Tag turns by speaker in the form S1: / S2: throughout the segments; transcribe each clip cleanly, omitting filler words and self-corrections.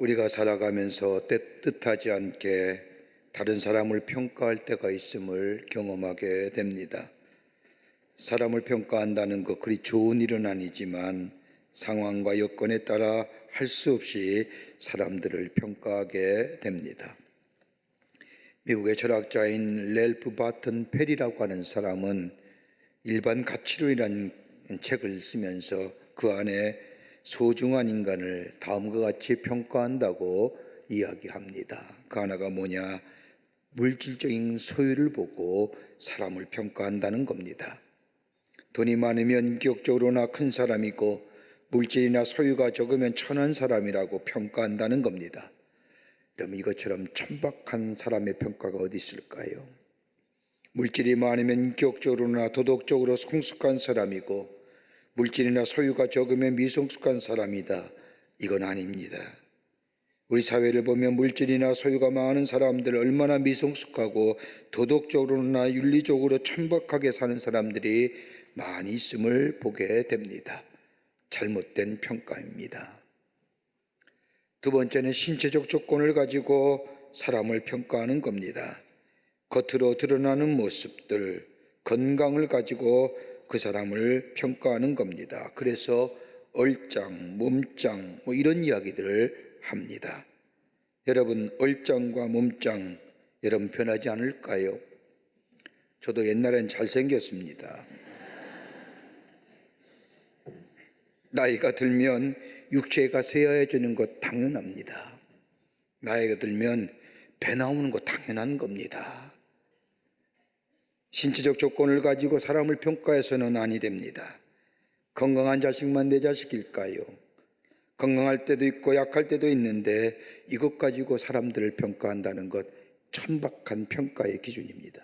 S1: 우리가 살아가면서 뜻하지 않게 다른 사람을 평가할 때가 있음을 경험하게 됩니다. 사람을 평가한다는 것 그리 좋은 일은 아니지만 상황과 여건에 따라 할 수 없이 사람들을 평가하게 됩니다. 미국의 철학자인 랠프 바튼 페리라고 하는 사람은 일반 가치론이라는 책을 쓰면서 그 안에 소중한 인간을 다음과 같이 평가한다고 이야기합니다. 그 하나가 뭐냐? 물질적인 소유를 보고 사람을 평가한다는 겁니다. 돈이 많으면 인격적으로나 큰 사람이고 물질이나 소유가 적으면 천한 사람이라고 평가한다는 겁니다. 그럼 이것처럼 천박한 사람의 평가가 어디 있을까요? 물질이 많으면 인격적으로나 도덕적으로 성숙한 사람이고 물질이나 소유가 적으면 미성숙한 사람이다. 이건 아닙니다. 우리 사회를 보면 물질이나 소유가 많은 사람들 얼마나 미성숙하고 도덕적으로나 윤리적으로 천박하게 사는 사람들이 많이 있음을 보게 됩니다. 잘못된 평가입니다. 두 번째는 신체적 조건을 가지고 사람을 평가하는 겁니다. 겉으로 드러나는 모습들, 건강을 가지고 그 사람을 평가하는 겁니다. 그래서 얼짱, 몸짱 이런 이야기들을 합니다. 여러분, 얼짱과 몸짱 여러분 변하지 않을까요? 저도 옛날엔 잘생겼습니다. 나이가 들면 육체가 쇠해지는 것 당연합니다. 나이가 들면 배 나오는 것 당연한 겁니다. 신체적 조건을 가지고 사람을 평가해서는 아니 됩니다. 건강한 자식만 내 자식일까요? 건강할 때도 있고 약할 때도 있는데 이것 가지고 사람들을 평가한다는 것 천박한 평가의 기준입니다.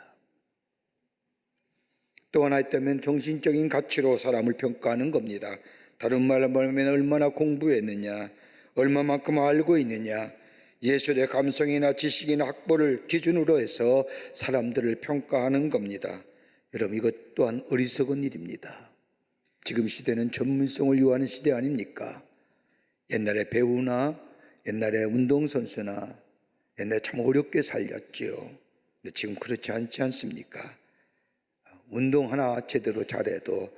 S1: 또 하나 있다면 정신적인 가치로 사람을 평가하는 겁니다. 다른 말로 하면 얼마나 공부했느냐, 얼마만큼 알고 있느냐, 예술의 감성이나 지식이나 학벌을 기준으로 해서 사람들을 평가하는 겁니다. 여러분, 이것 또한 어리석은 일입니다. 지금 시대는 전문성을 요하는 시대 아닙니까? 옛날에 배우나 옛날에 운동선수나 옛날에 참 어렵게 살렸죠. 근데 지금 그렇지 않지 않습니까? 운동 하나 제대로 잘해도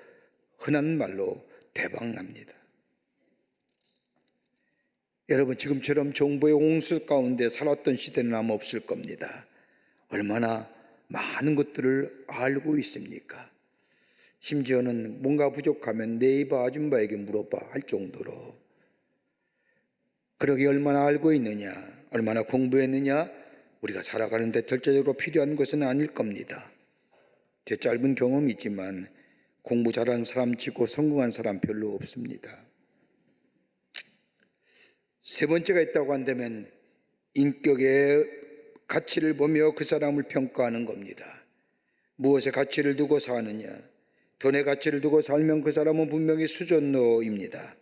S1: 흔한 말로 대박 납니다. 여러분, 지금처럼 정보의 홍수 가운데 살았던 시대는 아마 없을 겁니다. 얼마나 많은 것들을 알고 있습니까? 심지어는 뭔가 부족하면 네이버 아줌마에게 물어봐 할 정도로. 그러기 얼마나 알고 있느냐, 얼마나 공부했느냐, 우리가 살아가는 데 절대적으로 필요한 것은 아닐 겁니다. 제 짧은 경험이지만 공부 잘하는 사람 치고 성공한 사람 별로 없습니다. 세 번째가 있다고 한다면 인격의 가치를 보며 그 사람을 평가하는 겁니다. 무엇에 가치를 두고 사느냐, 돈의 가치를 두고 살면 그 사람은 분명히 수전노입니다.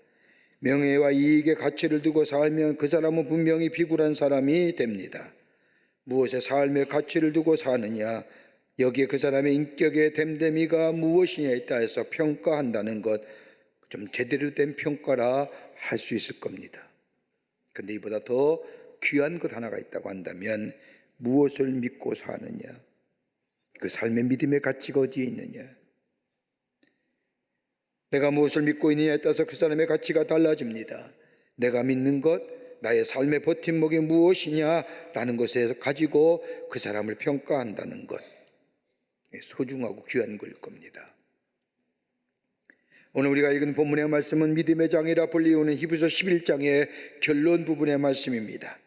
S1: 명예와 이익의 가치를 두고 살면 그 사람은 분명히 비굴한 사람이 됩니다. 무엇에 삶의 가치를 두고 사느냐, 여기에 그 사람의 인격의 됨됨이가 무엇이냐에 따라서 평가한다는 것, 좀 제대로 된 평가라 할 수 있을 겁니다. 그런데 이보다 더 귀한 것 하나가 있다고 한다면 무엇을 믿고 사느냐, 그 삶의 믿음의 가치가 어디에 있느냐, 내가 무엇을 믿고 있느냐에 따라서 그 사람의 가치가 달라집니다. 내가 믿는 것, 나의 삶의 버팀목이 무엇이냐라는 것에 가지고 그 사람을 평가한다는 것, 소중하고 귀한 걸 겁니다. 오늘 우리가 읽은 본문의 말씀은 믿음의 장이라 불리우는 히브리서 11장의 결론 부분의 말씀입니다.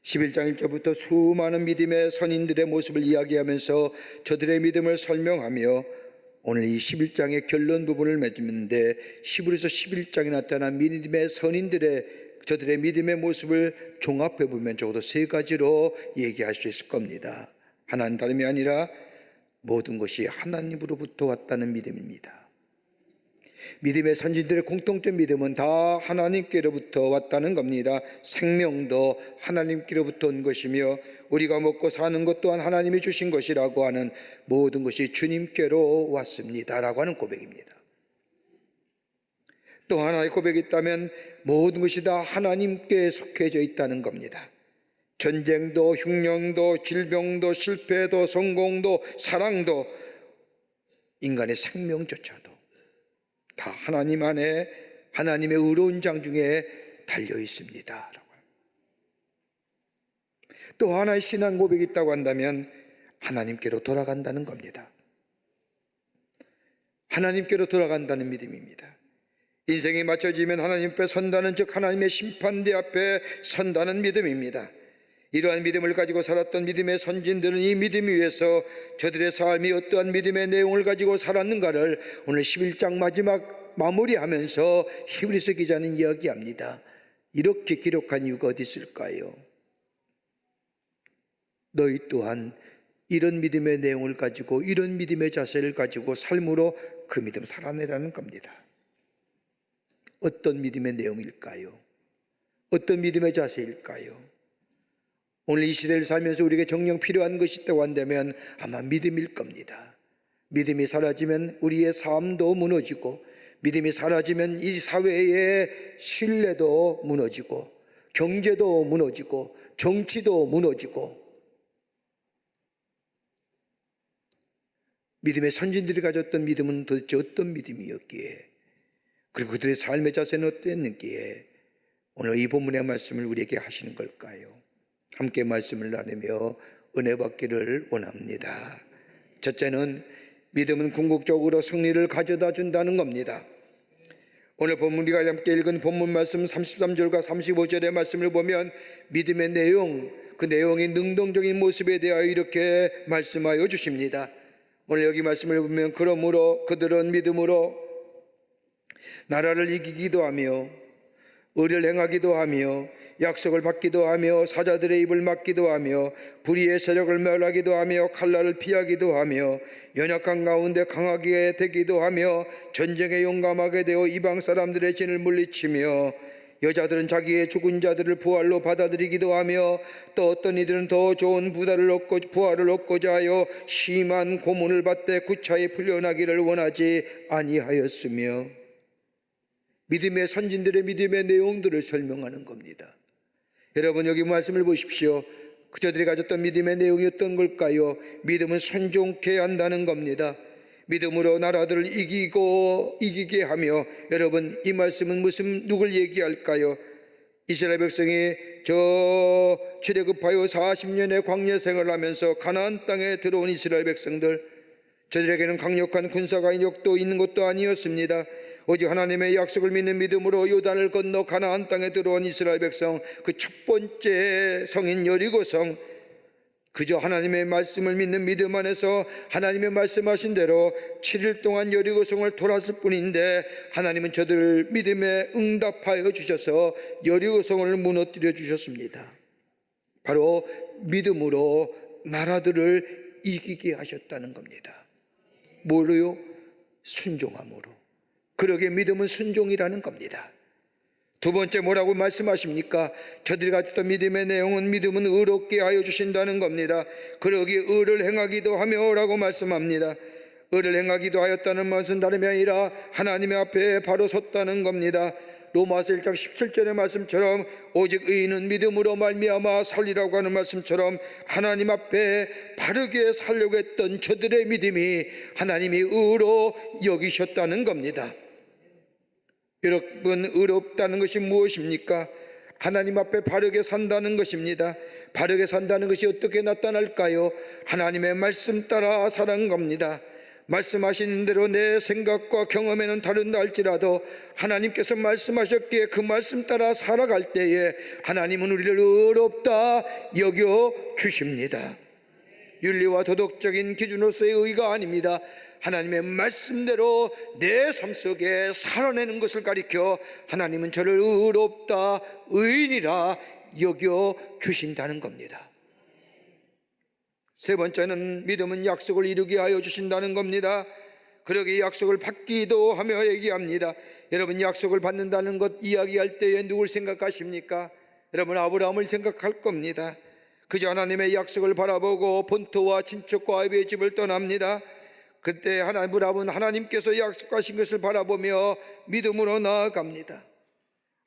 S1: 11장 1절부터 수많은 믿음의 선인들의 모습을 이야기하면서 저들의 믿음을 설명하며 오늘 이 11장의 결론 부분을 맺는데, 히브리서 11장에 나타난 믿음의 선인들의 저들의 믿음의 모습을 종합해 보면 적어도 세 가지로 얘기할 수 있을 겁니다. 하나는 다름이 아니라 모든 것이 하나님으로부터 왔다는 믿음입니다. 믿음의 선진들의 공통점 믿음은 다 하나님께로부터 왔다는 겁니다. 생명도 하나님께로부터 온 것이며 우리가 먹고 사는 것 또한 하나님이 주신 것이라고 하는 모든 것이 주님께로 왔습니다라고 하는 고백입니다. 또 하나의 고백이 있다면 모든 것이 다 하나님께 속해져 있다는 겁니다. 전쟁도, 흉령도, 질병도, 실패도, 성공도, 사랑도, 인간의 생명조차도 다 하나님 안에 하나님의 의로운 장 중에 달려 있습니다. 또 하나의 신앙 고백이 있다고 한다면 하나님께로 돌아간다는 겁니다. 하나님께로 돌아간다는 믿음입니다. 인생이 맞춰지면 하나님 앞에 선다는, 즉 하나님의 심판대 앞에 선다는 믿음입니다. 이러한 믿음을 가지고 살았던 믿음의 선진들은 이 믿음 위에서 저들의 삶이 어떠한 믿음의 내용을 가지고 살았는가를 오늘 11장 마지막 마무리하면서 히브리서 기자는 이야기합니다. 이렇게 기록한 이유가 어디 있을까요? 너희 또한 이런 믿음의 내용을 가지고, 이런 믿음의 자세를 가지고 삶으로 그 믿음 살아내라는 겁니다. 어떤 믿음의 내용일까요? 어떤 믿음의 자세일까요? 오늘 이 시대를 살면서 우리에게 정녕 필요한 것이 있다고 한다면 아마 믿음일 겁니다. 믿음이 사라지면 우리의 삶도 무너지고, 믿음이 사라지면 이 사회의 신뢰도 무너지고, 경제도 무너지고, 정치도 무너지고. 믿음의 선진들이 가졌던 믿음은 도대체 어떤 믿음이었기에, 그리고 그들의 삶의 자세는 어땠는기에 오늘 이 본문의 말씀을 우리에게 하시는 걸까요? 함께 말씀을 나누며 은혜 받기를 원합니다. 첫째는 믿음은 궁극적으로 승리를 가져다 준다는 겁니다. 오늘 본문 우리가 함께 읽은 본문 말씀 33절과 35절의 말씀을 보면 믿음의 내용, 그 내용의 능동적인 모습에 대하여 이렇게 말씀하여 주십니다. 오늘 여기 말씀을 보면 그러므로 그들은 믿음으로 나라를 이기기도 하며 의를 행하기도 하며 약속을 받기도 하며 사자들의 입을 막기도 하며 불의의 세력을 멸하기도 하며 칼날을 피하기도 하며 연약한 가운데 강하게 되기도 하며 전쟁에 용감하게 되어 이방 사람들의 진을 물리치며 여자들은 자기의 죽은 자들을 부활로 받아들이기도 하며 또 어떤 이들은 더 좋은 부활을 얻고자 하여 심한 고문을 받되 구차히 풀려나기를 원하지 아니하였으며. 믿음의 선진들의 믿음의 내용들을 설명하는 겁니다. 여러분 여기 말씀을 보십시오. 그들이 가졌던 믿음의 내용이 어떤 걸까요? 믿음은 순종케 한다는 겁니다. 믿음으로 나라들을 이기게 하며, 여러분 이 말씀은 누굴 얘기할까요? 이스라엘 백성이 출애굽하여 40년의 광야 생활을 하면서 가나안 땅에 들어온 이스라엘 백성들, 저들에게는 강력한 군사가 인력도 있는 것도 아니었습니다. 오직 하나님의 약속을 믿는 믿음으로 요단을 건너 가나안 땅에 들어온 이스라엘 백성, 그 첫 번째 성인 여리고성, 그저 하나님의 말씀을 믿는 믿음 안에서 하나님의 말씀하신 대로 7일 동안 여리고성을 돌았을 뿐인데 하나님은 저들 믿음에 응답하여 주셔서 여리고성을 무너뜨려 주셨습니다. 바로 믿음으로 나라들을 이기게 하셨다는 겁니다. 뭐로요? 순종함으로. 그러기에 믿음은 순종이라는 겁니다. 두 번째 뭐라고 말씀하십니까? 저들이 가졌던 믿음의 내용은 믿음은 의롭게 하여 주신다는 겁니다. 그러기에 의를 행하기도 하며 라고 말씀합니다. 의를 행하기도 하였다는 것은 다름이 아니라 하나님의 앞에 바로 섰다는 겁니다. 로마서 1장 17절의 말씀처럼 오직 의인은 믿음으로 말미암아 살리라고 하는 말씀처럼 하나님 앞에 바르게 살려고 했던 저들의 믿음이 하나님이 의로 여기셨다는 겁니다. 여러분 의롭다는 것이 무엇입니까? 하나님 앞에 바르게 산다는 것입니다. 바르게 산다는 것이 어떻게 나타날까요? 하나님의 말씀 따라 사는 겁니다. 말씀하시는 대로 내 생각과 경험에는 다른다 할지라도 하나님께서 말씀하셨기에 그 말씀 따라 살아갈 때에 하나님은 우리를 의롭다 여겨 주십니다. 윤리와 도덕적인 기준으로서의 의가 아닙니다. 하나님의 말씀대로 내 삶 속에 살아내는 것을 가리켜 하나님은 저를 의롭다 의인이라 여겨 주신다는 겁니다. 세 번째는 믿음은 약속을 이루게 하여 주신다는 겁니다. 그러기에 약속을 받기도 하며 얘기합니다. 여러분 약속을 받는다는 것 이야기할 때에 누굴 생각하십니까? 여러분 아브라함을 생각할 겁니다. 그저 하나님의 약속을 바라보고 본토와 친척과 아비의 집을 떠납니다. 그때 아브라함은 하나님께서 약속하신 것을 바라보며 믿음으로 나아갑니다.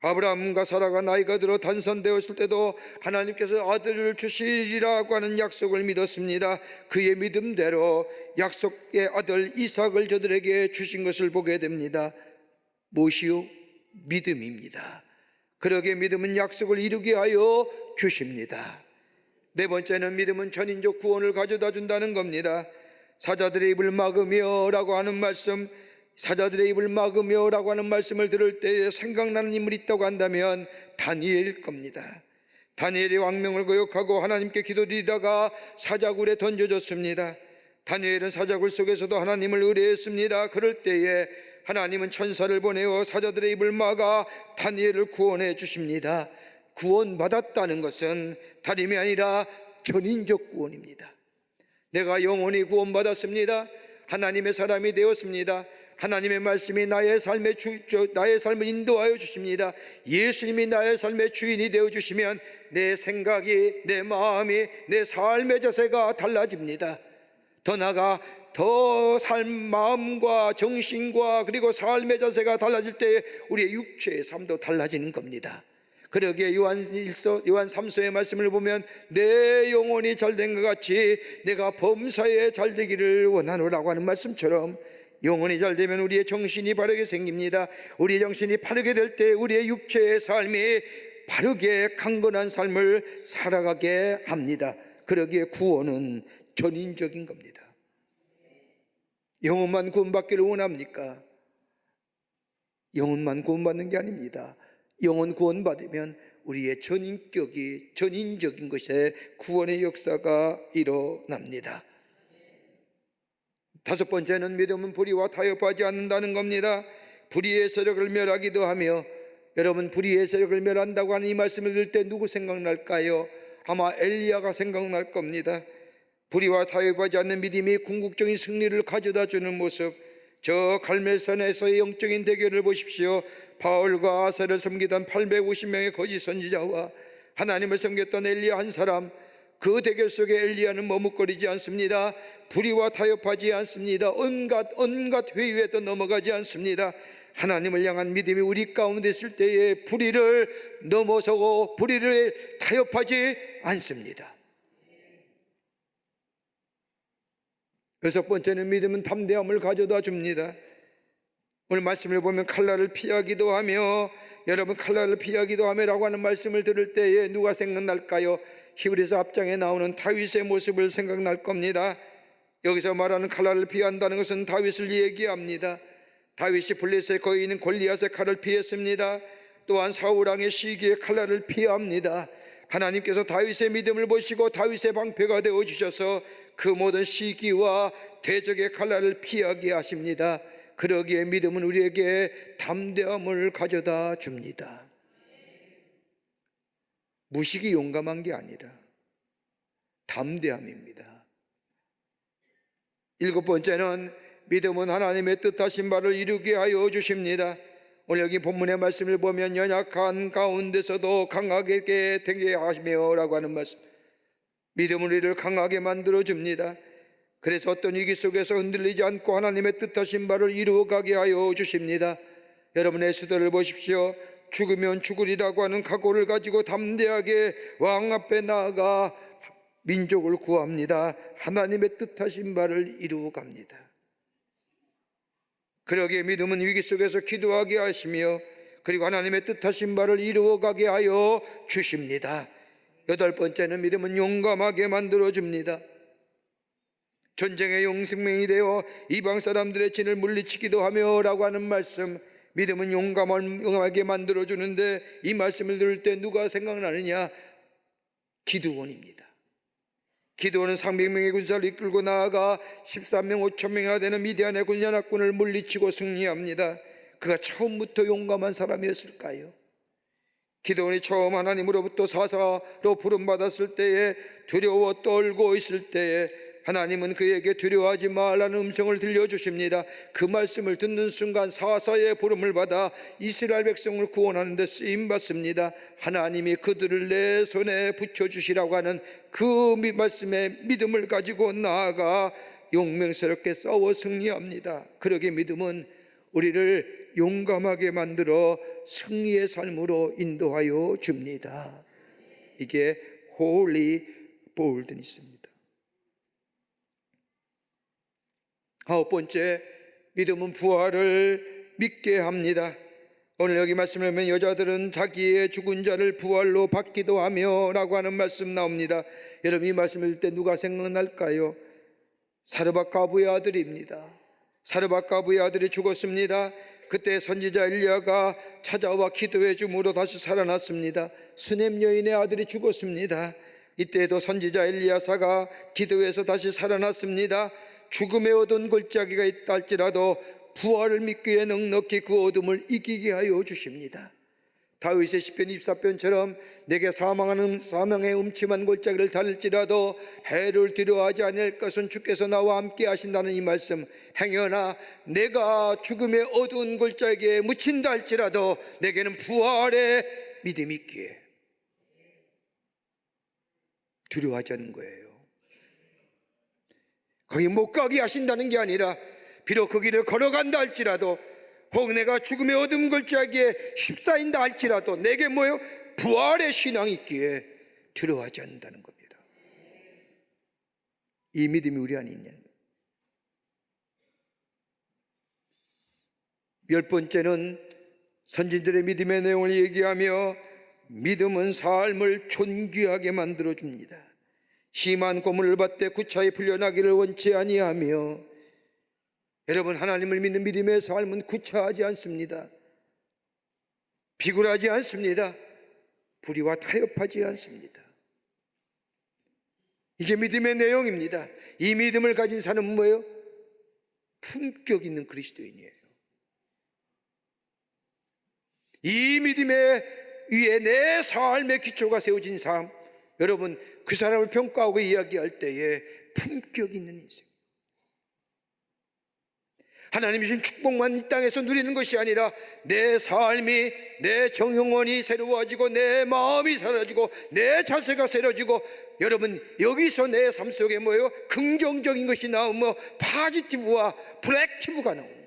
S1: 아브라함과 사라가 나이가 들어 단선되었을 때도 하나님께서 아들을 주시리라고 하는 약속을 믿었습니다. 그의 믿음대로 약속의 아들 이삭을 저들에게 주신 것을 보게 됩니다. 무엇이요? 믿음입니다. 그러기에 믿음은 약속을 이루게 하여 주십니다. 네 번째는 믿음은 전인적 구원을 가져다 준다는 겁니다. 사자들의 입을 막으며 라고 하는 말씀, 사자들의 입을 막으며 라고 하는 말씀을 들을 때 생각나는 인물이 있다고 한다면 다니엘일 겁니다. 다니엘이 왕명을 거역하고 하나님께 기도드리다가 사자굴에 던져졌습니다. 다니엘은 사자굴 속에서도 하나님을 의뢰했습니다. 그럴 때에 하나님은 천사를 보내어 사자들의 입을 막아 다니엘을 구원해 주십니다. 구원받았다는 것은 다름이 아니라 전인적 구원입니다. 내가 영원히 구원받았습니다. 하나님의 사람이 되었습니다. 하나님의 말씀이 나의 삶을 인도하여 주십니다. 예수님이 나의 삶의 주인이 되어 주시면 내 생각이, 내 마음이, 내 삶의 자세가 달라집니다. 더 나아가 마음과 정신과 그리고 삶의 자세가 달라질 때 우리의 육체의 삶도 달라지는 겁니다. 그러기에 요한 3서의 말씀을 보면 내 영혼이 잘된 것 같이 내가 범사에 잘되기를 원하노라고 하는 말씀처럼 영혼이 잘되면 우리의 정신이 바르게 생깁니다. 우리의 정신이 바르게 될 때 우리의 육체의 삶이 바르게 강건한 삶을 살아가게 합니다. 그러기에 구원은 전인적인 겁니다. 영혼만 구원받기를 원합니까? 영혼만 구원받는 게 아닙니다. 영혼 구원받으면 우리의 전인적인 것에 구원의 역사가 일어납니다. 다섯 번째는 믿음은 불의와 타협하지 않는다는 겁니다. 불의의 세력을 멸하기도 하며, 여러분 불의의 세력을 멸한다고 하는 이 말씀을 들을 때 누구 생각날까요? 아마 엘리야가 생각날 겁니다. 불의와 타협하지 않는 믿음이 궁극적인 승리를 가져다 주는 모습, 저 갈멜산에서의 영적인 대결을 보십시오. 바울과 아사를 섬기던 850명의 거짓 선지자와 하나님을 섬겼던 엘리야 한 사람, 그 대결 속에 엘리야는 머뭇거리지 않습니다. 불의와 타협하지 않습니다. 온갖 회유에도 넘어가지 않습니다. 하나님을 향한 믿음이 우리 가운데 있을 때에 불의를 넘어서고 불의를 타협하지 않습니다. 여섯 번째는 믿음은 담대함을 가져다 줍니다. 오늘 말씀을 보면 칼날을 피하기도 하며, 여러분 칼날을 피하기도 하며라고 하는 말씀을 들을 때에 누가 생각날까요? 히브리서 앞장에 나오는 다윗의 모습을 생각날 겁니다. 여기서 말하는 칼날을 피한다는 것은 다윗을 얘기합니다. 다윗이 블레셋의 거인인 골리앗의 칼을 피했습니다. 또한 사울왕의 시기에 칼날을 피합니다. 하나님께서 다윗의 믿음을 보시고 다윗의 방패가 되어주셔서 그 모든 시기와 대적의 칼날을 피하게 하십니다. 그러기에 믿음은 우리에게 담대함을 가져다 줍니다. 무식이 용감한 게 아니라 담대함입니다. 일곱 번째는 믿음은 하나님의 뜻하신 바를 이루게 하여 주십니다. 오늘 여기 본문의 말씀을 보면 연약한 가운데서도 강하게 되게 하시며 라고 하는 말씀, 믿음은 우리를 강하게 만들어 줍니다. 그래서 어떤 위기 속에서 흔들리지 않고 하나님의 뜻하신 바를 이루어가게 하여 주십니다. 여러분의 수도를 보십시오. 죽으면 죽으리라고 하는 각오를 가지고 담대하게 왕 앞에 나아가 민족을 구합니다. 하나님의 뜻하신 바를 이루어갑니다. 그러기에 믿음은 위기 속에서 기도하게 하시며 그리고 하나님의 뜻하신 바를 이루어가게 하여 주십니다. 여덟 번째는 믿음은 용감하게 만들어줍니다. 전쟁의 용승명이 되어 이방 사람들의 진을 물리치기도 하며 라고 하는 말씀, 믿음은 용감하게 만들어주는데 이 말씀을 들을 때 누가 생각나느냐? 기드온입니다. 기드온은 300명의 군사를 이끌고 나아가 13명 5천명이나 되는 미디안의 군연합군을 물리치고 승리합니다. 그가 처음부터 용감한 사람이었을까요? 기드온이 처음 하나님으로부터 사사로 부름받았을 때에 두려워 떨고 있을 때에 하나님은 그에게 두려워하지 말라는 음성을 들려주십니다. 그 말씀을 듣는 순간 사사의 부름을 받아 이스라엘 백성을 구원하는 데 쓰임받습니다. 하나님이 그들을 내 손에 붙여주시라고 하는 그 말씀에 믿음을 가지고 나아가 용맹스럽게 싸워 승리합니다. 그러기에 믿음은 우리를 용감하게 만들어 승리의 삶으로 인도하여 줍니다. 이게 홀리 볼드니스입니다. 아홉 번째, 믿음은 부활을 믿게 합니다. 오늘 여기 말씀을 보면 여자들은 자기의 죽은 자를 부활로 받기도 하며 라고 하는 말씀 나옵니다. 여러분, 이 말씀을 들을 때 누가 생각날까요? 사르밧 과부의 아들입니다. 사르밧 과부의 아들이 죽었습니다. 그때 선지자 엘리야가 찾아와 기도해 줌으로 다시 살아났습니다. 수넴 여인의 아들이 죽었습니다. 이때에도 선지자 엘리야사가 기도해서 다시 살아났습니다. 죽음에 얻은 골짜기가 있다 할지라도 부활을 믿기에 넉넉히 그 어둠을 이기게 하여 주십니다. 다윗의 시편 24편처럼 내게 사망의 음침한 골짜기를 달릴지라도 해를 두려워하지 아니할 것은 주께서 나와 함께 하신다는 이 말씀, 행여나 내가 죽음의 어두운 골짜기에 묻힌다 할지라도 내게는 부활의 믿음이 있기에 두려워하지 않는 거예요. 거기 못 가게 하신다는 게 아니라 비록 그 길을 걸어간다 할지라도, 혹 내가 죽음의 어둠 골짜기에 휩싸인다 할지라도 내게 뭐예요? 부활의 신앙이 있기에 두려워하지 않는다는 겁니다. 이 믿음이 우리 안에 있냐. 열 번째는 선진들의 믿음의 내용을 얘기하며 믿음은 삶을 존귀하게 만들어줍니다. 심한 고문을 받되 구차히 풀려나기를 원치 아니하며, 여러분, 하나님을 믿는 믿음의 삶은 구차하지 않습니다. 비굴하지 않습니다. 불의와 타협하지 않습니다. 이게 믿음의 내용입니다. 이 믿음을 가진 사람은 뭐예요? 품격 있는 그리스도인이에요. 이 믿음의 위에 내 삶의 기초가 세워진 삶, 여러분, 그 사람을 평가하고 이야기할 때에 품격 있는 인생, 하나님이 주신 축복만 이 땅에서 누리는 것이 아니라 내 삶이, 내 정형원이 새로워지고 내 마음이 사라지고 내 자세가 새로워지고, 여러분, 여기서 내 삶 속에 뭐예요? 긍정적인 것이 나오며 파지티브와 프로액티브가 나오는 거예요.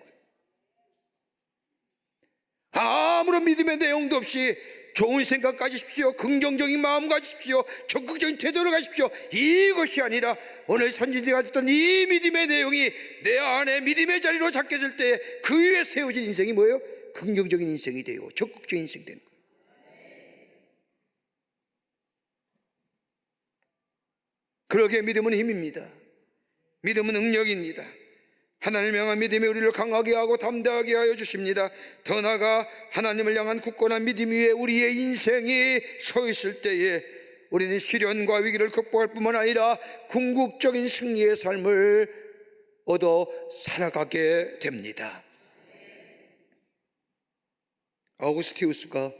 S1: 아무런 믿음의 내용도 없이 좋은 생각 가지십시오, 긍정적인 마음 가지십시오, 적극적인 태도를 가지십시오, 이것이 아니라 오늘 선진들이 가졌던 이 믿음의 내용이 내 안에 믿음의 자리로 잡혔을 때 그 위에 세워진 인생이 뭐예요? 긍정적인 인생이 되고 적극적인 인생이 되는 거예요. 그러기에 믿음은 힘입니다. 믿음은 능력입니다. 하나님을 향한 믿음이 우리를 강하게 하고 담대하게 하여 주십니다. 더 나아가 하나님을 향한 굳건한 믿음 위에 우리의 인생이 서 있을 때에 우리는 시련과 위기를 극복할 뿐만 아니라 궁극적인 승리의 삶을 얻어 살아가게 됩니다. 아우구스티우스가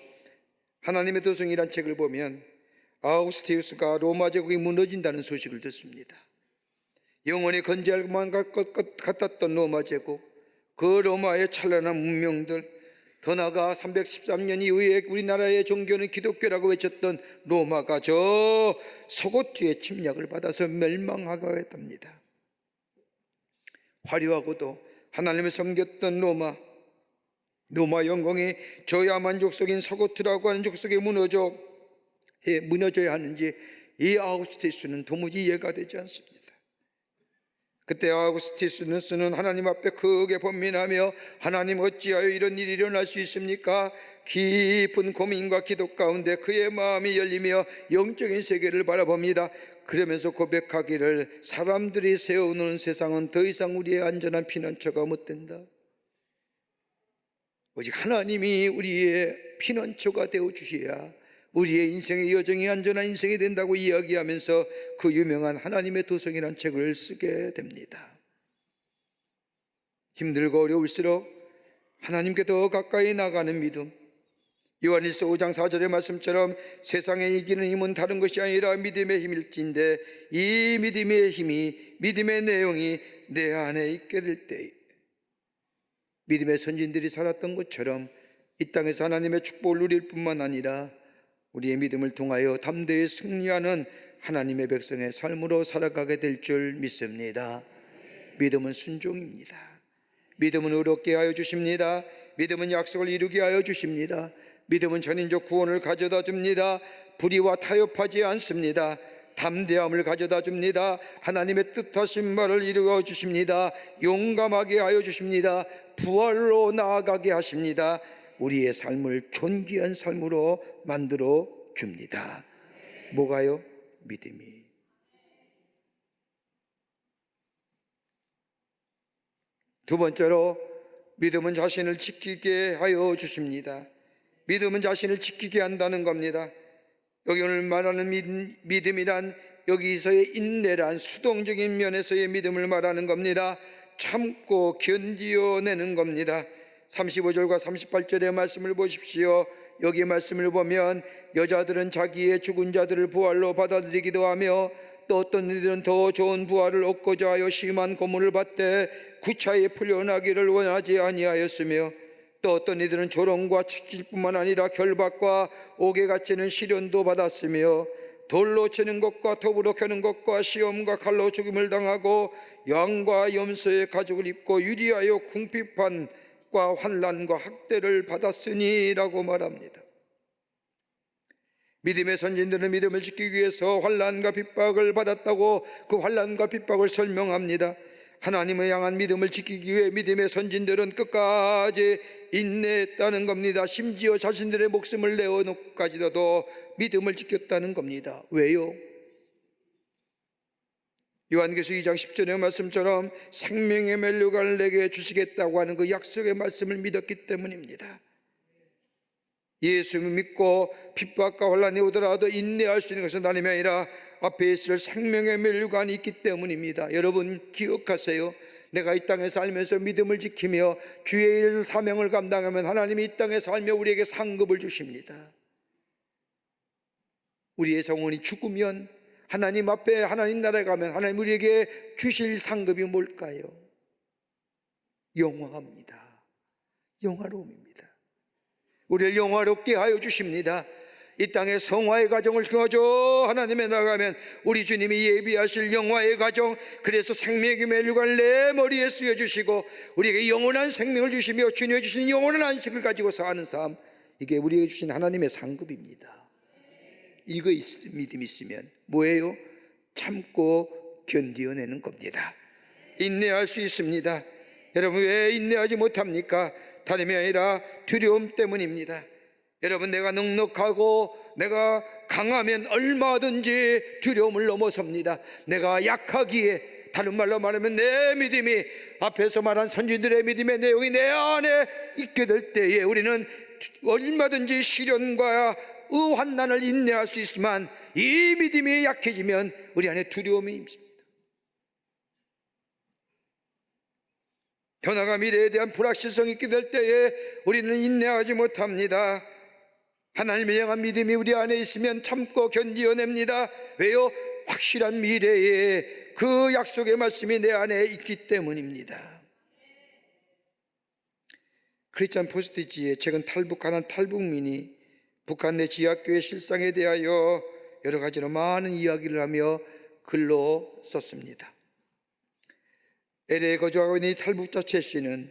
S1: 하나님의 도성이란 책을 보면 아우구스티우스가 로마 제국이 무너진다는 소식을 듣습니다. 영원히 건재할 것만 같았던 로마 제국, 그 로마의 찬란한 문명들, 더 나아가 313년 이후에 우리나라의 종교는 기독교라고 외쳤던 로마가 저 서고트의 침략을 받아서 멸망하게 됩니다. 화려하고도 하나님을 섬겼던 로마 영광이 저 야만 족속인 서고트라고 하는 족속에 무너져야 하는지 이 아우구스티스는 도무지 이해가 되지 않습니다. 그때 아우구스티누스는 하나님 앞에 크게 번민하며, 하나님, 어찌하여 이런 일이 일어날 수 있습니까? 깊은 고민과 기도 가운데 그의 마음이 열리며 영적인 세계를 바라봅니다. 그러면서 고백하기를, 사람들이 세워놓은 세상은 더 이상 우리의 안전한 피난처가 못 된다. 오직 하나님이 우리의 피난처가 되어주셔야 우리의 인생의 여정이 안전한 인생이 된다고 이야기하면서 그 유명한 하나님의 도성이라는 책을 쓰게 됩니다. 힘들고 어려울수록 하나님께 더 가까이 나가는 믿음, 요한일서 5장 4절의 말씀처럼 세상에 이기는 힘은 다른 것이 아니라 믿음의 힘일진데, 이 믿음의 힘이, 믿음의 내용이 내 안에 있게 될 때 믿음의 선진들이 살았던 것처럼 이 땅에서 하나님의 축복을 누릴 뿐만 아니라 우리의 믿음을 통하여 담대히 승리하는 하나님의 백성의 삶으로 살아가게 될 줄 믿습니다. 믿음은 순종입니다. 믿음은 의롭게 하여 주십니다. 믿음은 약속을 이루게 하여 주십니다. 믿음은 전인적 구원을 가져다 줍니다. 불의와 타협하지 않습니다. 담대함을 가져다 줍니다. 하나님의 뜻하신 말을 이루어 주십니다. 용감하게 하여 주십니다. 부활로 나아가게 하십니다. 우리의 삶을 존귀한 삶으로 만들어 줍니다. 뭐가요? 믿음이. 두 번째로 믿음은 자신을 지키게 하여 주십니다. 믿음은 자신을 지키게 한다는 겁니다. 여기 오늘 말하는 믿음이란 여기서의 인내란 수동적인 면에서의 믿음을 말하는 겁니다. 참고 견디어내는 겁니다. 35절과 38절의 말씀을 보십시오. 여기 말씀을 보면 여자들은 자기의 죽은 자들을 부활로 받아들이기도 하며 또 어떤 이들은 더 좋은 부활을 얻고자 하여 심한 고문을 받되 구차히 풀려나기를 원하지 아니하였으며 또 어떤 이들은 조롱과 채찍뿐만 아니라 결박과 옥에 갇히는 시련도 받았으며 돌로 치는 것과 톱으로 켜는 것과 시험과 칼로 죽임을 당하고 양과 염소의 가죽을 입고 유리하여 궁핍함과 환난과 학대를 받았으니라고 말합니다. 믿음의 선진들은 믿음을 지키기 위해서 환난과 핍박을 받았다고 그 환난과 핍박을 설명합니다. 하나님을 향한 믿음을 지키기 위해 믿음의 선진들은 끝까지 인내했다는 겁니다. 심지어 자신들의 목숨을 내어놓고까지도 믿음을 지켰다는 겁니다. 왜요? 요한계시록 2장 10절의 말씀처럼 생명의 면류관을 내게 주시겠다고 하는 그 약속의 말씀을 믿었기 때문입니다. 예수 믿고 핍박과 환난이 오더라도 인내할 수 있는 것은 다름이 아니라 앞에 있을 생명의 면류관이 있기 때문입니다. 여러분 기억하세요. 내가 이 땅에 살면서 믿음을 지키며 주의 일 사명을 감당하면 하나님이 이 땅에 살며 우리에게 상급을 주십니다. 우리의 성원이 죽으면 하나님 앞에 하나님 나라에 가면 하나님 우리에게 주실 상급이 뭘까요? 영화입니다. 영화로움입니다. 우리를 영화롭게 하여 주십니다. 이 땅에 성화의 가정을 거저 하나님에 나가면 우리 주님이 예비하실 영화의 가정, 그래서 생명의 면류관을 내 머리에 씌워주시고 우리에게 영원한 생명을 주시며 주님이 주신 영원한 안식을 가지고 사는 삶, 이게 우리에게 주신 하나님의 상급입니다. 이거 믿음이 있으면 뭐예요? 참고 견디어내는 겁니다. 인내할 수 있습니다. 여러분 왜 인내하지 못합니까? 다름이 아니라 두려움 때문입니다. 여러분 내가 넉넉하고 내가 강하면 얼마든지 두려움을 넘어섭니다. 내가 약하기에, 다른 말로 말하면 내 믿음이 앞에서 말한 선진들의 믿음의 내용이 내 안에 있게 될 때에 우리는 얼마든지 시련과 환난을 인내할 수 있지만 이 믿음이 약해지면 우리 안에 두려움이 있습니다. 변화가 미래에 대한 불확실성이 있게 될 때에 우리는 인내하지 못합니다. 하나님을 향한 믿음이 우리 안에 있으면 참고 견디어냅니다. 왜요? 확실한 미래에 그 약속의 말씀이 내 안에 있기 때문입니다. 크리스찬 포스트지에 최근 탈북하는 탈북민이 북한 내 지하교회 실상에 대하여 여러 가지로 많은 이야기를 하며 글로 썼습니다. LA에 거주하고 있는 탈북자 최 씨는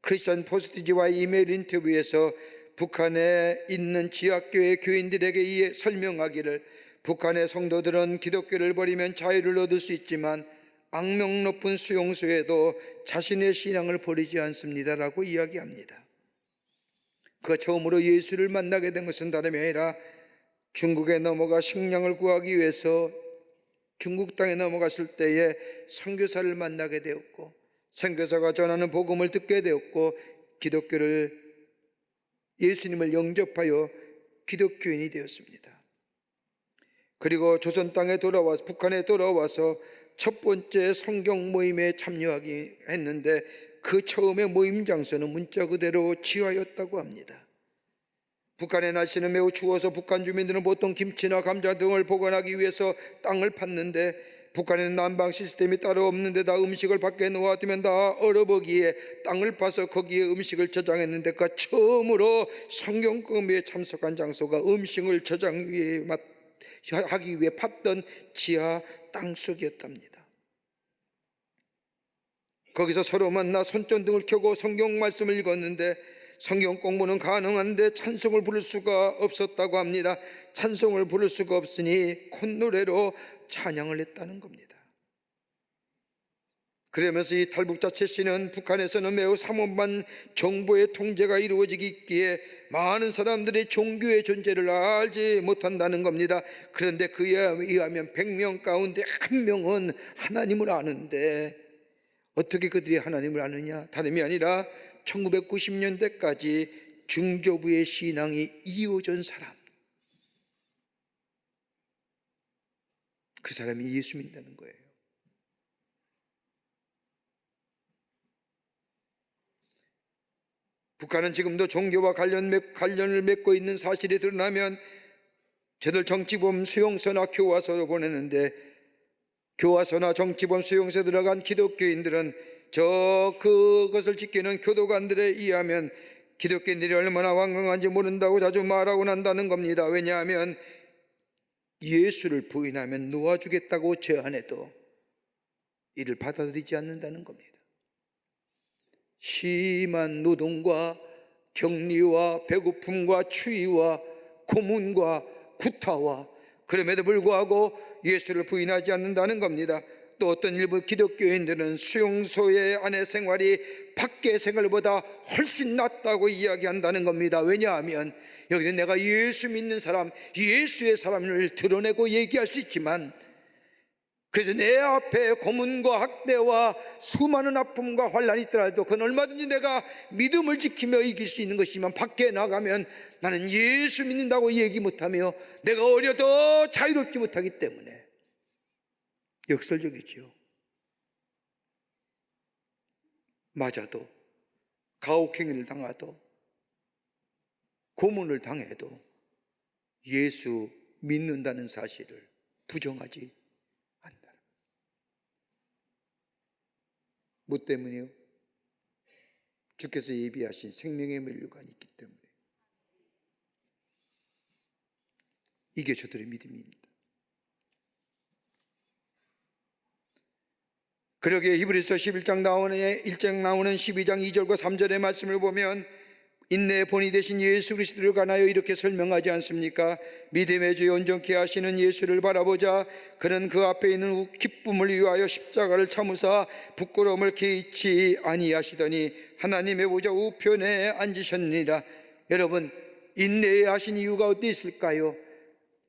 S1: 크리스찬 포스트지와의 이메일 인터뷰에서 북한에 있는 지하교회 교인들에게 설명하기를 북한의 성도들은 기독교를 버리면 자유를 얻을 수 있지만 악명 높은 수용소에도 자신의 신앙을 버리지 않습니다라고 이야기합니다. 그가 처음으로 예수를 만나게 된 것은 다름이 아니라 중국에 넘어가 식량을 구하기 위해서 중국 땅에 넘어갔을 때에 선교사를 만나게 되었고 선교사가 전하는 복음을 듣게 되었고 예수님을 영접하여 기독교인이 되었습니다. 그리고 조선 땅에 돌아와서 북한에 돌아와서 첫 번째 성경 모임에 참여하기 했는데 그 처음의 모임 장소는 문자 그대로 지하였다고 합니다. 북한의 날씨는 매우 추워서 북한 주민들은 보통 김치나 감자 등을 보관하기 위해서 땅을 팠는데 북한에는 난방 시스템이 따로 없는 데다 음식을 밖에 놓아두면 다 얼어버기에 땅을 파서 거기에 음식을 저장했는데 그 처음으로 성경 모임에 참석한 장소가 음식을 저장하기 위해 팠던 지하 땅속이었답니다. 거기서 서로 만나 손전등을 켜고 성경 말씀을 읽었는데 성경 공부는 가능한데 찬송을 부를 수가 없었다고 합니다. 찬송을 부를 수가 없으니 콧노래로 찬양을 했다는 겁니다. 그러면서 이 탈북자 최 씨는 북한에서는 매우 삼원반 정보의 통제가 이루어지기에 많은 사람들이 종교의 존재를 알지 못한다는 겁니다. 그런데 그에 의하면 100명 가운데 1명은 하나님을 아는데 어떻게 그들이 하나님을 아느냐? 다름이 아니라 1990년대까지 중조부의 신앙이 이어진 사람, 그 사람이 예수 믿는다는 거예요. 북한은 지금도 종교와 관련을 맺고 있는 사실이 드러나면 저들 정치범 수용소나 교화소로 보내는데, 교화소나 정치범 수용소에 들어간 기독교인들은 그것을 지키는 교도관들에 의하면 기독교인들이 얼마나 완강한지 모른다고 자주 말하고 난다는 겁니다. 왜냐하면 예수를 부인하면 놓아주겠다고 제안해도 이를 받아들이지 않는다는 겁니다. 심한 노동과 격리와 배고픔과 추위와 고문과 구타와 그럼에도 불구하고 예수를 부인하지 않는다는 겁니다. 또 어떤 일부 기독교인들은 수용소의 안의 생활이 밖의 생활보다 훨씬 낫다고 이야기한다는 겁니다. 왜냐하면 여기는 내가 예수 믿는 사람, 예수의 사람을 드러내고 얘기할 수 있지만, 그래서 내 앞에 고문과 학대와 수많은 아픔과 환란이 있더라도 그건 얼마든지 내가 믿음을 지키며 이길 수 있는 것이지만, 밖에 나가면 나는 예수 믿는다고 얘기 못하며 내가 어려도 자유롭지 못하기 때문에 역설적이지요. 맞아도, 가혹행위를 당하도, 고문을 당해도 예수 믿는다는 사실을 부정하지 않는다. 뭐 때문이요? 주께서 예비하신 생명의 면류관이 있기 때문에. 이게 저들의 믿음입니다. 그러기에 히브리서 11장 나오는 12장 2절과 3절의 말씀을 보면 인내의 본이 되신 예수 그리스도를 관하여 이렇게 설명하지 않습니까? 믿음의 주에 온전케 하시는 예수를 바라보자. 그는 그 앞에 있는 기쁨을 위하여 십자가를 참으사 부끄러움을 개의치 아니하시더니 하나님의 보좌 우편에 앉으셨느니라. 여러분, 인내해야 하신 이유가 어디 있을까요?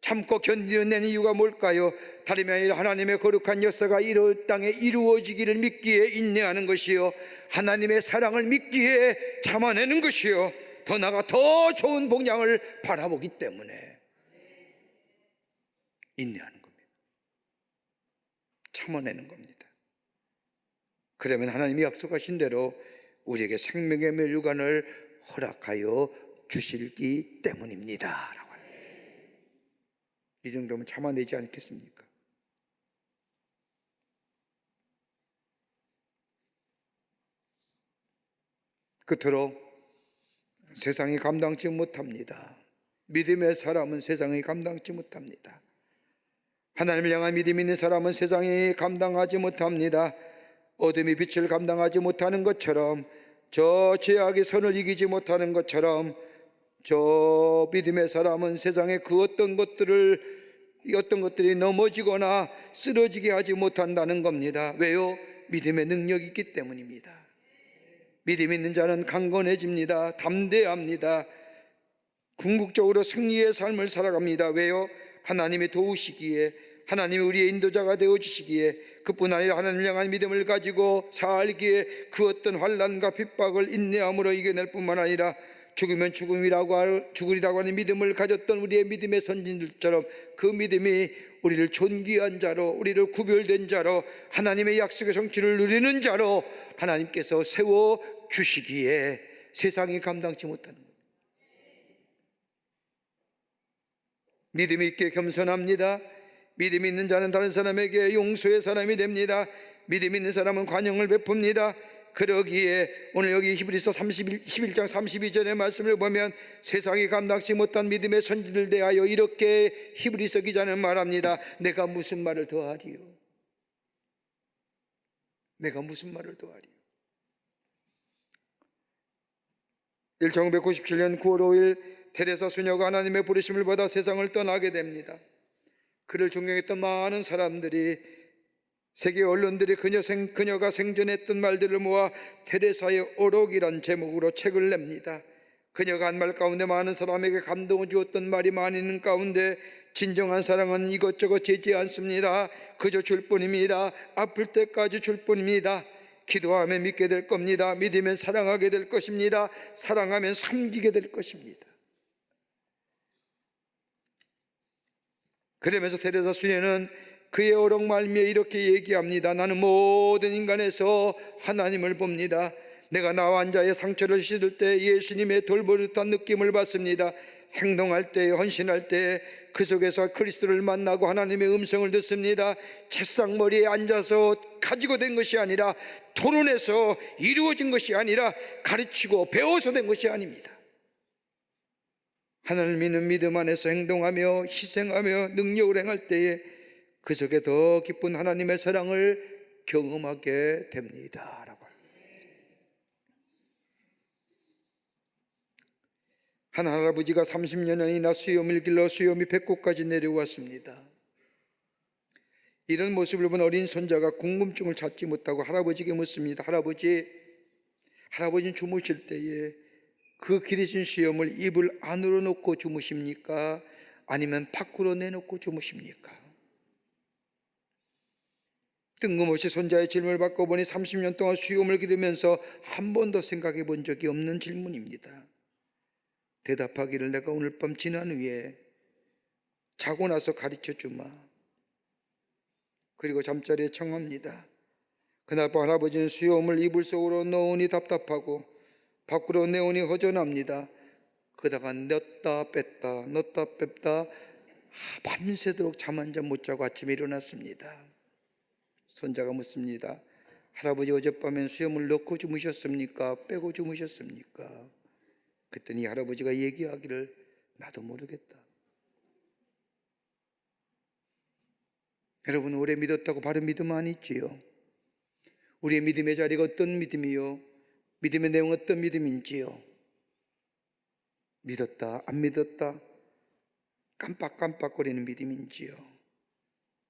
S1: 참고 견디는 이유가 뭘까요? 다름이 아니라 하나님의 거룩한 역사가 이 땅에 이루어지기를 믿기에 인내하는 것이요, 하나님의 사랑을 믿기에 참아내는 것이요, 더 나아가 더 좋은 복량을 바라보기 때문에 인내하는 겁니다. 참아내는 겁니다. 그러면 하나님이 약속하신 대로 우리에게 생명의 면류관을 허락하여 주시기 때문입니다. 이 정도면 참아내지 않겠습니까? 그토록 세상이 감당치 못합니다. 믿음의 사람은 세상이 감당치 못합니다. 하나님을 향한 믿음 있는 사람은 세상이 감당하지 못합니다. 어둠이 빛을 감당하지 못하는 것처럼, 저 죄악의 선을 이기지 못하는 것처럼, 저 믿음의 사람은 세상의 그 어떤 것들이 넘어지거나 쓰러지게 하지 못한다는 겁니다. 왜요? 믿음의 능력이 있기 때문입니다. 믿음 있는 자는 강건해집니다. 담대합니다. 궁극적으로 승리의 삶을 살아갑니다. 왜요? 하나님이 도우시기에, 하나님이 우리의 인도자가 되어주시기에, 그뿐 아니라 하나님을 향한 믿음을 가지고 살기에 그 어떤 환난과 핍박을 인내함으로 이겨낼 뿐만 아니라 죽으면 죽으리라고 하는 믿음을 가졌던 우리의 믿음의 선진들처럼 그 믿음이 우리를 존귀한 자로, 우리를 구별된 자로, 하나님의 약속의 성취를 누리는 자로 하나님께서 세워주시기에 세상이 감당치 못하는 겁니다. 믿음이 있게 겸손합니다. 믿음 있는 자는 다른 사람에게 용서의 사람이 됩니다. 믿음 있는 사람은 관용을 베풉니다. 그러기에 오늘 여기 히브리서 11장 32절의 말씀을 보면 세상이 감당치 못한 믿음의 선지를 대하여 이렇게 히브리서 기자는 말합니다. 내가 무슨 말을 더하리요? 내가 무슨 말을 더하리요? 1997년 9월 5일 테레사 수녀가 하나님의 부르심을 받아 세상을 떠나게 됩니다. 그를 존경했던 많은 사람들이, 세계 언론들이 그녀가 생전했던 말들을 모아 테레사의 어록이란 제목으로 책을 냅니다. 그녀가 한 말 가운데 많은 사람에게 감동을 주었던 말이 많이 있는 가운데, 진정한 사랑은 이것저것 재지 않습니다. 그저 줄 뿐입니다. 아플 때까지 줄 뿐입니다. 기도하면 믿게 될 겁니다. 믿으면 사랑하게 될 것입니다. 사랑하면 섬기게 될 것입니다. 그러면서 테레사 수녀는 그의 어록 말미에 이렇게 얘기합니다. 나는 모든 인간에서 하나님을 봅니다. 내가 나와 환자의 상처를 씻을 때 예수님의 돌보듯한 느낌을 받습니다. 행동할 때, 헌신할 때 그 속에서 그리스도를 만나고 하나님의 음성을 듣습니다. 책상머리에 앉아서 가지고 된 것이 아니라, 토론해서 이루어진 것이 아니라, 가르치고 배워서 된 것이 아닙니다. 하나님을 믿는 믿음 안에서 행동하며 희생하며 능력을 행할 때에 그 속에 더 깊은 하나님의 사랑을 경험하게 됩니다. 한 할아버지가 30년이나 수염을 길러 수염이 배꼽까지 내려왔습니다. 이런 모습을 본 어린 손자가 궁금증을 찾지 못하고 할아버지에게 묻습니다. 할아버지는 주무실 때에 그 길이진 수염을 이불 안으로 놓고 주무십니까? 아니면 밖으로 내놓고 주무십니까? 뜬금없이 손자의 질문을 받고 보니 30년 동안 수염을 기르면서 한 번도 생각해 본 적이 없는 질문입니다. 대답하기를, 내가 오늘 밤 지난 후에 자고 나서 가르쳐 주마. 그리고 잠자리에 청합니다. 그날 밤 할아버지는 수염을 이불 속으로 넣으니 답답하고 밖으로 내오니 허전합니다. 그러다가 넣었다 뺐다 밤새도록 잠 한 잠 못 자고 아침에 일어났습니다. 손자가 묻습니다. 할아버지, 어젯밤엔 수염을 넣고 주무셨습니까? 빼고 주무셨습니까? 그랬더니 할아버지가 얘기하기를, 나도 모르겠다. 여러분, 오래 믿었다고 바른 믿음 아니지요? 우리의 믿음의 자리가 어떤 믿음이요? 믿음의 내용 어떤 믿음인지요? 믿었다, 안 믿었다, 깜빡깜빡거리는 믿음인지요?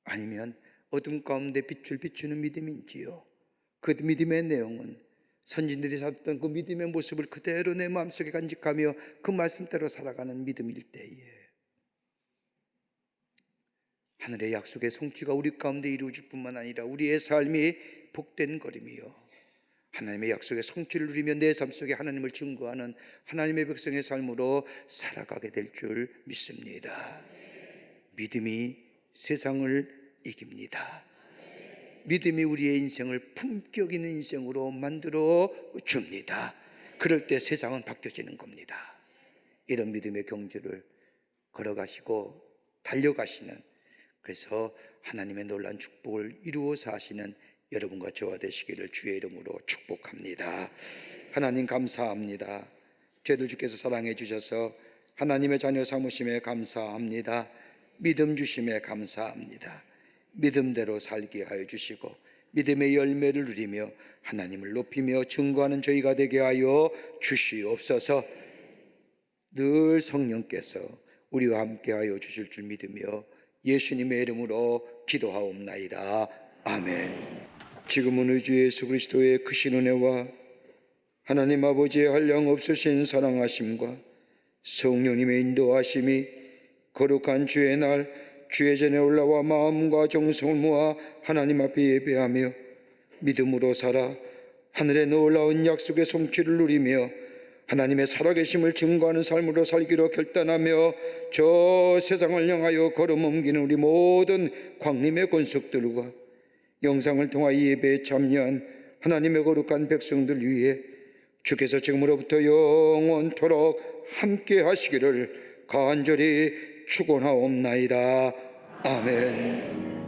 S1: 아니면 어둠 가운데 빛을 비추는 믿음인지요? 그 믿음의 내용은 선진들이 살았던 그 믿음의 모습을 그대로 내 마음속에 간직하며 그 말씀대로 살아가는 믿음일 때에 하늘의 약속의 성취가 우리 가운데 이루어질 뿐만 아니라 우리의 삶이 복된 걸음이요, 하나님의 약속의 성취를 누리며 내 삶 속에 하나님을 증거하는 하나님의 백성의 삶으로 살아가게 될 줄 믿습니다. 믿음이 세상을 이깁니다. 믿음이 우리의 인생을 품격 있는 인생으로 만들어 줍니다. 그럴 때 세상은 바뀌어지는 겁니다. 이런 믿음의 경주를 걸어가시고 달려가시는, 그래서 하나님의 놀라운 축복을 이루어서 하시는 여러분과 저와 되시기를 주의 이름으로 축복합니다. 하나님 감사합니다. 저희들 주께서 사랑해 주셔서 하나님의 자녀 삼으심에 감사합니다. 믿음 주심에 감사합니다. 믿음대로 살게 하여 주시고 믿음의 열매를 누리며 하나님을 높이며 증거하는 저희가 되게 하여 주시옵소서. 늘 성령께서 우리와 함께 하여 주실 줄 믿으며 예수님의 이름으로 기도하옵나이다. 아멘. 지금은 우리 주 예수 그리스도의 크신 은혜와 하나님 아버지의 한량없으신 사랑하심과 성령님의 인도하심이 거룩한 주의 날 주의 전에 올라와 마음과 정성을 모아 하나님 앞에 예배하며 믿음으로 살아 하늘의 놀라운 약속의 성취를 누리며 하나님의 살아계심을 증거하는 삶으로 살기로 결단하며 저 세상을 향하여 걸음 옮기는 우리 모든 광림의 권속들과 영상을 통하여 예배에 참여한 하나님의 거룩한 백성들 위해 주께서 지금으로부터 영원토록 함께 하시기를 간절히 축원하옵나이다. 아멘.